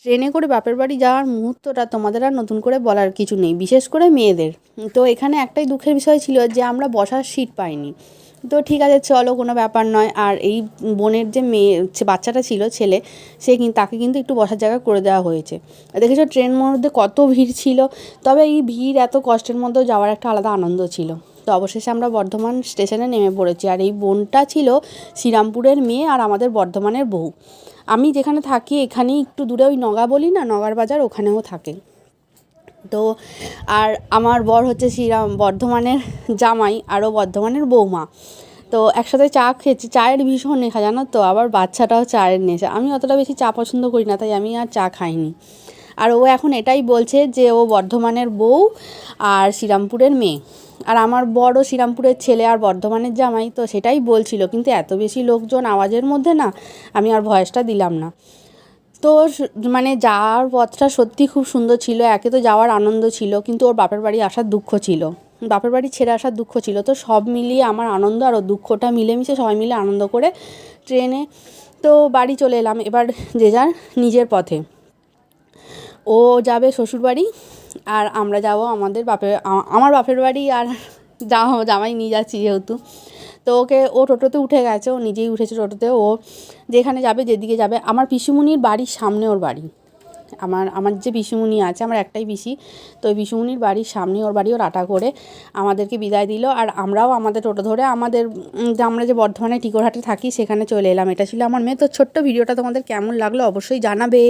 ট্রেনে করে বাপের বাড়ি যাওয়ার মুহূর্তটা তোমাদের আর নতুন করে বলার কিছু নেই, বিশেষ করে মেয়েদের। তো এখানে একটাই দুঃখের বিষয় ছিল যে আমরা বসার সিট পাইনি। তো ঠিক আছে, চলো, কোনো ব্যাপার নয়। আর এই বোনের যে মেয়ে বাচ্চাটা ছিল, ছেলে, তাকে কিন্তু একটু বসার জায়গা করে দেওয়া হয়েছে। দেখেছো ট্রেন মধ্যে কত ভিড় ছিল। তবে এই ভিড় এত কষ্টের মধ্যেও যাওয়ার একটা আলাদা আনন্দ ছিল। তো অবশেষে আমরা বর্ধমান স্টেশনে নেমে পড়েছি। আর এই বোনটা ছিল শ্রীরামপুরের মেয়ে আর আমাদের বর্ধমানের বউ। আমি যেখানে থাকি এখানেই একটু দূরে, ওই নগা বলি না, নগার বাজার, ওখানেও থাকে। তো আর আমার বর হচ্ছে বর্ধমানের জামাই, আরও বর্ধমানের বৌমা। তো একসাথে চা খেয়েছি, চায়ের ভীষণ নেশা জানো তো, আবার বাচ্চাটাও চায়ের নেশা। আমি অতটা বেশি চা পছন্দ করি না, তাই আমি আর চা খাইনি। আর ও এখন এটাই বলছে যে ও বর্ধমানের বউ আর শ্রীরামপুরের মেয়ে, আর আমার বড় শ্রীরামপুরের ছেলে আর বর্ধমানের জামাই। তো সেটাই বলছিল, কিন্তু এত বেশি লোকজন আওয়াজের মধ্যে না আমি আর ভয়েসটা দিলাম না। তো মানে যাওয়ার পথটা সত্যি খুব সুন্দর ছিল। একে তো যাওয়ার আনন্দ ছিল, কিন্তু ওর বাপের বাড়ি আসার দুঃখ ছিল, বাপের বাড়ি ছেড়ে আসার দুঃখ ছিল। তো সব মিলিয়ে আমার আনন্দ আর ওর দুঃখটা মিলেমিশে সবাই মিলে আনন্দ করে ট্রেনে তো বাড়ি চলে এলাম। এবার যে যার নিজের পথে, ও যাবে শ্বশুরবাড়ি আর আমরা যাব আমার বাপের বাড়ি। আর জামাই নিয়ে যাচ্ছি যেহেতু, তো ও টোটোতে উঠে গেছে, ও নিজেই উঠেছে টোটোতে। ও যেখানে যাবে, যেদিকে যাবে, আমার পিসিমণির বাড়ির সামনে ওর বাড়ি। আমার যে পিসিমণি আছে, আমার একটাই পিসি, তো ওই পিসিমণির বাড়ির সামনে ওর বাড়ি। ওর আটা করে আমাদেরকে বিদায় দিল, আর আমরাও আমাদের টোটো ধরে আমরা যে বর্ধমানে টিকরহাটে থাকি সেখানে চলে এলাম। এটা ছিল আমার মেয়ে। তো ছোট্ট ভিডিওটা তোমাদের কেমন লাগলো অবশ্যই জানাবে।